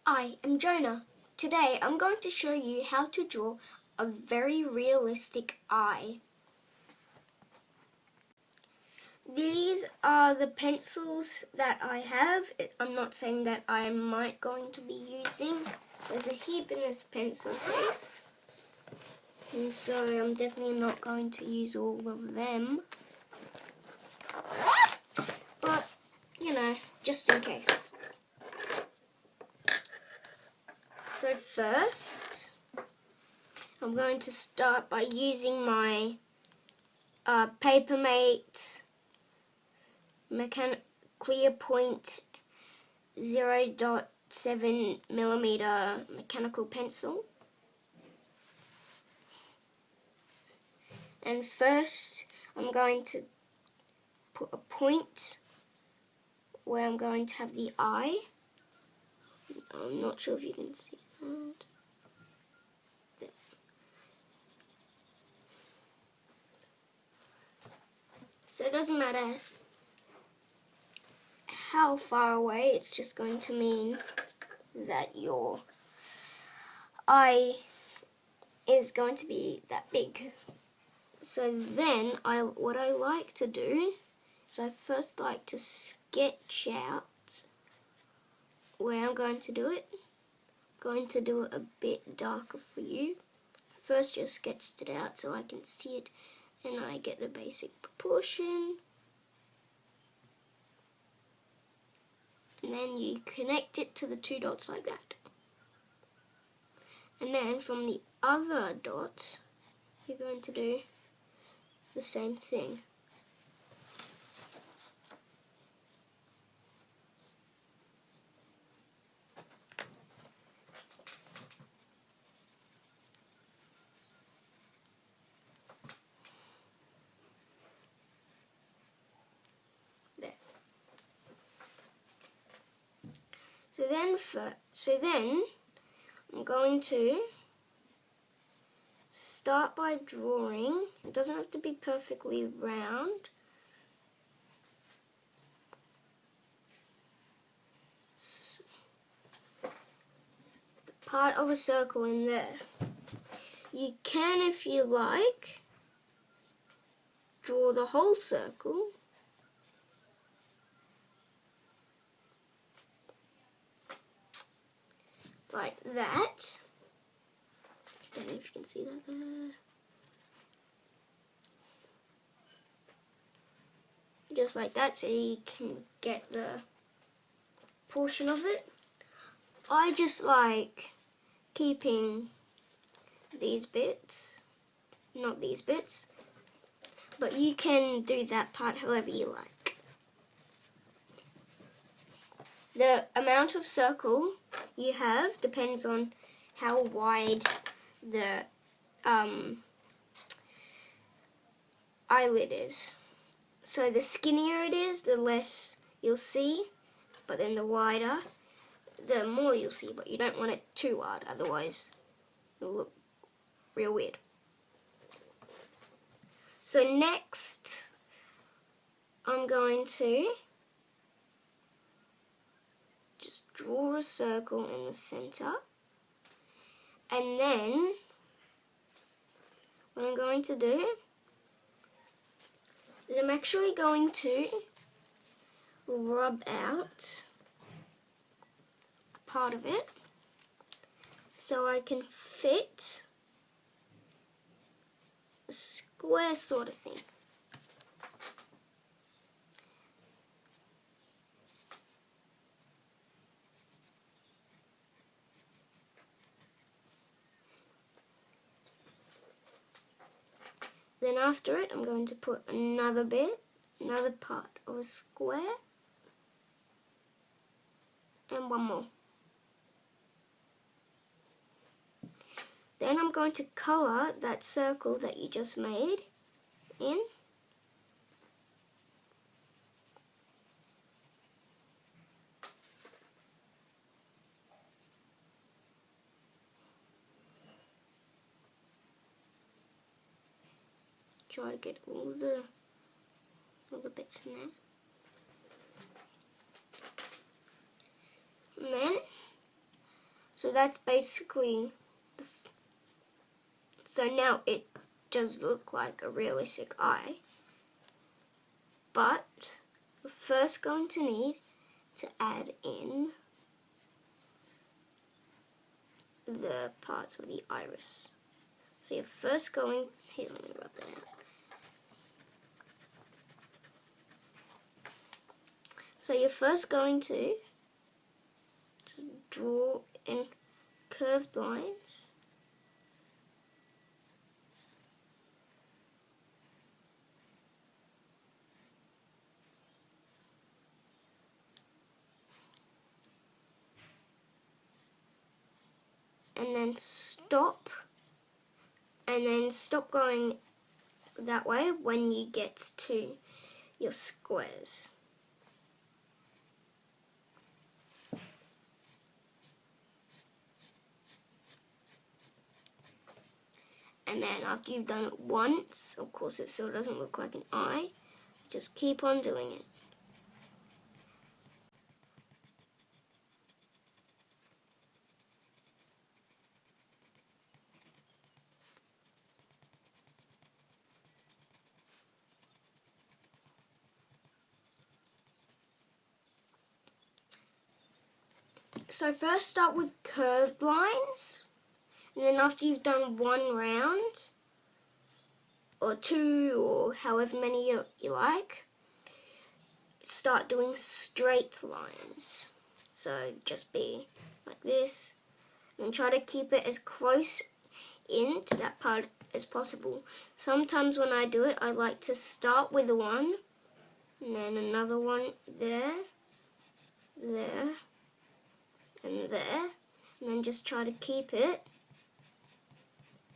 I am Jonah. Today I'm going to show you how to draw a very realistic eye. These are the pencils that I have. I'm not saying that I might going to be using. There's a heap in this pencil case. And so I'm definitely not going to use all of them. But, you know, just in case. So first, I'm going to start by using my Papermate Clear Point 0.7mm mechanical pencil. And first, I'm going to put a point where I'm going to have the eye. I'm not sure if you can see that. There. So it doesn't matter how far away, it's just going to mean that your eye is going to be that big. So then, what I like to do is I first like to sketch out where I'm going to do it. I'm going to do it a bit darker for you. First just sketched it out so I can see it and I get the basic proportion. And then you connect it to the two dots like that. And then from the other dot, you're going to do the same thing. There. So then I'm going to start by drawing. It doesn't have to be perfectly round. The part of a circle in there. You can, if you like, draw the whole circle. Like that. I don't know if you can see that there. Just like that, so you can get the portion of it. I just like keeping these bits, not these bits, but you can do that part however you like. The amount of circle you have depends on how wide the eyelid is. So the skinnier it is, the less you'll see, but then the wider, the more you'll see, but you don't want it too wide, otherwise it'll look real weird. So next, I'm going to just draw a circle in the center, and then what I'm going to do is I'm actually going to rub out a part of it so I can fit a square sort of thing. Then after it, I'm going to put another part of a square, and one more. Then I'm going to colour that circle that you just made in. Try to get all the bits in there. And then So that's basically, so now it does look like a realistic eye. But we're first going to need to add in the parts of the iris. So you're first going, here, let me rub that out. So you're first going to just draw in curved lines. And then stop. And then stop going that way when you get to your squares. And then after you've done it once, of course it still doesn't look like an eye, just keep on doing it. So first start with curved lines, and then after you've done one round, or two, or however many you like, start doing straight lines. So just be like this, and try to keep it as close in to that part as possible. Sometimes when I do it, I like to start with one, and then another one there, there, and there, and then just try to keep it,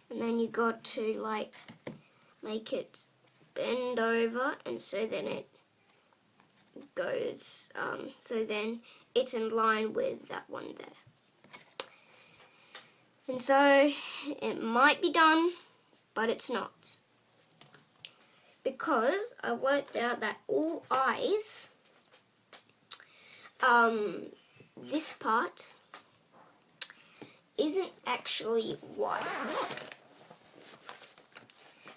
and then you got to like make it bend over, and so then it goes, so then it's in line with that one there. And so it might be done, but it's not, because I worked out that all eyes, this part isn't actually white.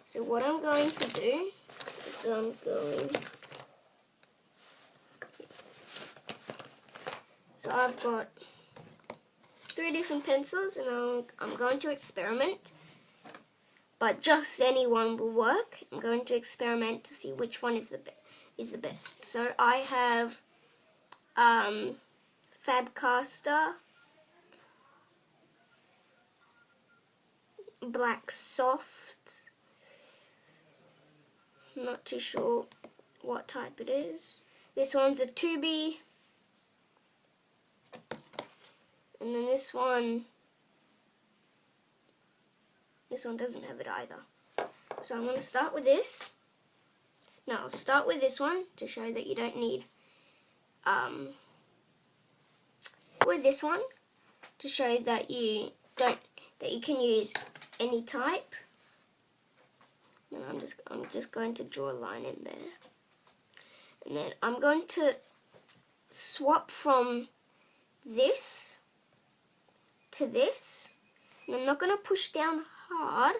So what I'm going to do is so I've got 3 different pencils, and I'm going to experiment, but just any one will work. I'm going to experiment to see which one is the best. So I have Fabcaster, Black Soft, I'm not too sure what type it is. This one's a 2B, and then this one doesn't have it either. So I'm going to start with this. Now I'll start with this one to show that you don't need with this one to show that you can use any type. And I'm just going to draw a line in there, and then I'm going to swap from this to this, and I'm not going to push down hard,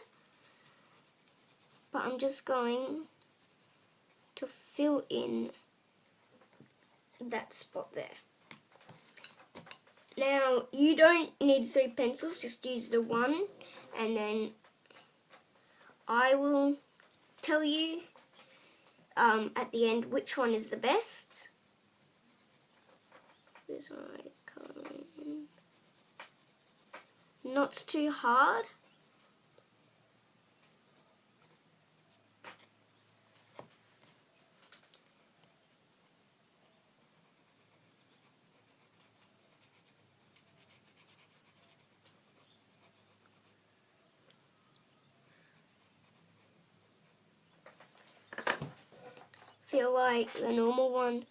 but I'm just going to fill in that spot there. Now you don't need 3 pencils, just use the one, and then I will tell you at the end which one is the best. This one I colour in. Not too hard. Feel like the normal one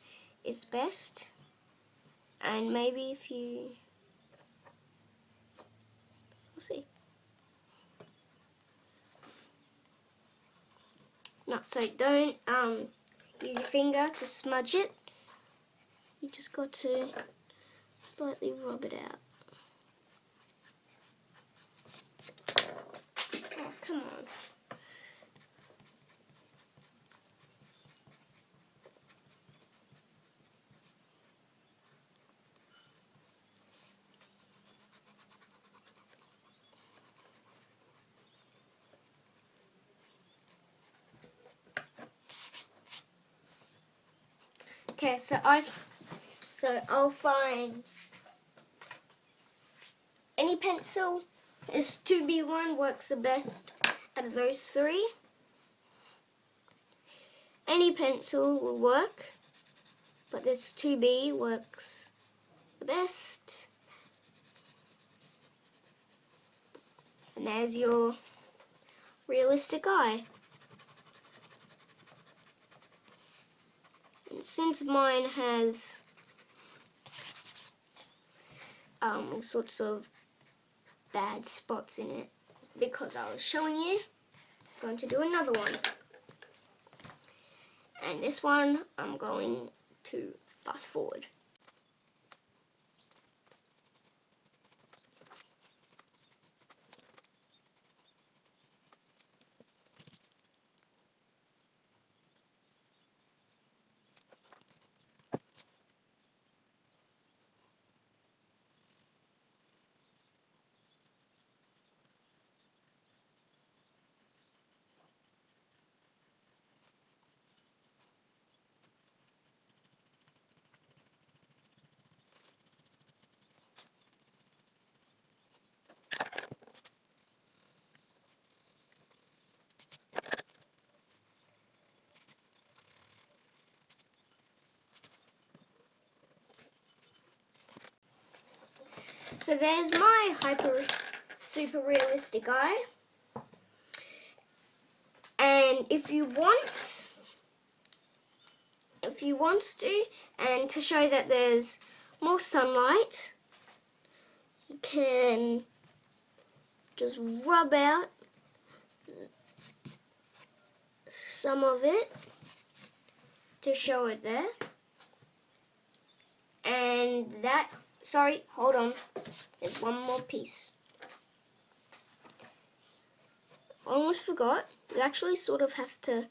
is best, and maybe if you, we'll see. No, so don't use your finger to smudge it. You just got to slightly rub it out. Okay, so I'll find any pencil. This 2B1 works the best out of those three. Any pencil will work, but this 2B works the best. And there's your realistic eye. And since mine has all sorts of bad spots in it, because I was showing you, I'm going to do another one. And this one I'm going to fast forward. So there's my super realistic eye. And if you want to, and to show that there's more sunlight, you can just rub out some of it to show it there. And that, sorry, hold on, there's one more piece. Almost forgot, you actually sort of have to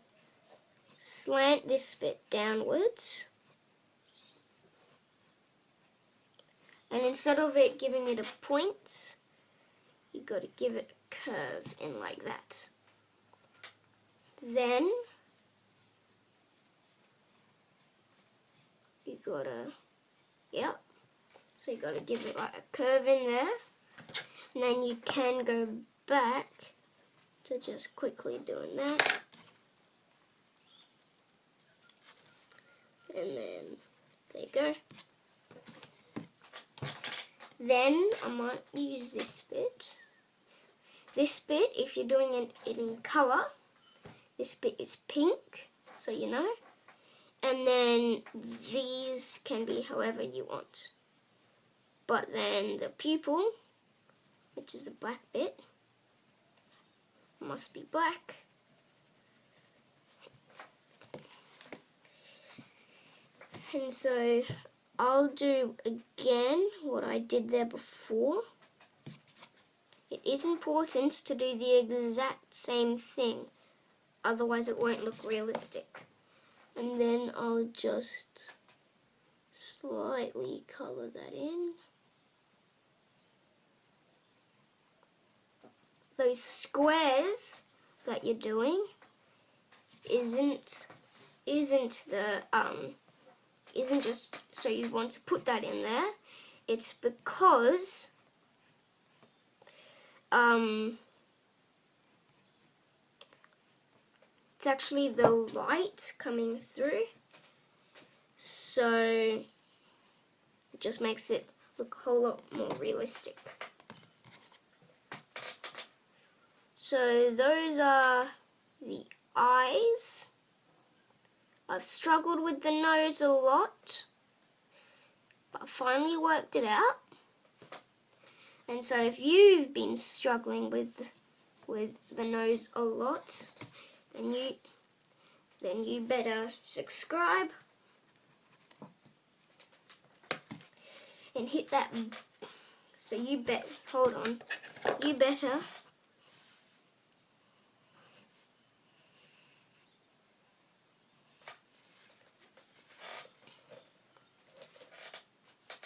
slant this bit downwards. And instead of it giving it a point, you've got to give it a curve in like that. Then you gotta, yep. So you gotta give it like a curve in there, and then you can go back to just quickly doing that, and then there you go. Then I might use this bit. This bit, if you're doing it in colour, this bit is pink, so you know. And then these can be however you want. But then the pupil, which is the black bit, must be black. And so I'll do again what I did there before. It is important to do the exact same thing, otherwise it won't look realistic. And then I'll just slightly colour that in. Those squares that you're doing isn't just so you want to put that in there. It's because it's actually the light coming through, so it just makes it look a whole lot more realistic. So those are the eyes. I've struggled with the nose a lot, but I finally worked it out. And so if you've been struggling with the nose a lot, then you better subscribe and hit that. So you better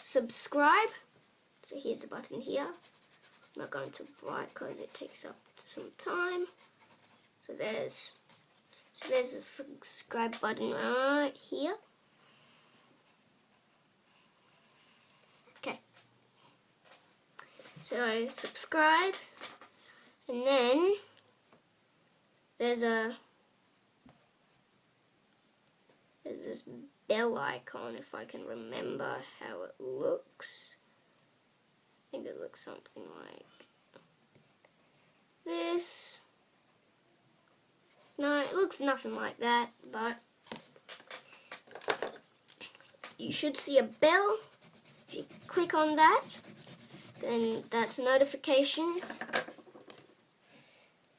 subscribe. So here's the button here. I'm not going to write because it takes up some time. So there's a subscribe button right here. So subscribe, and then there's this bell icon, if I can remember how it looks. I think it looks something like this. No, it looks nothing like that, but you should see a bell. If you click on that, then that's notifications.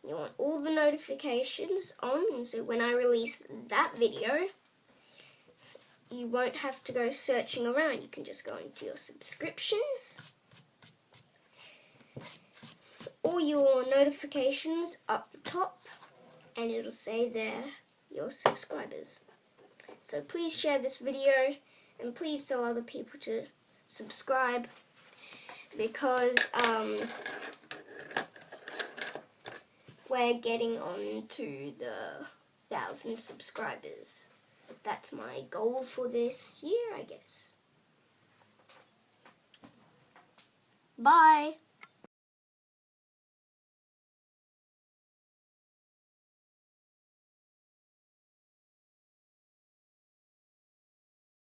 You want all the notifications on, and so when I release that video, you won't have to go searching around. You can just go into your subscriptions, all your notifications up the top, and it'll say there your subscribers. So please share this video, and please tell other people to subscribe, because we're getting on to the 1,000 subscribers. That's my goal for this year, I guess. Bye.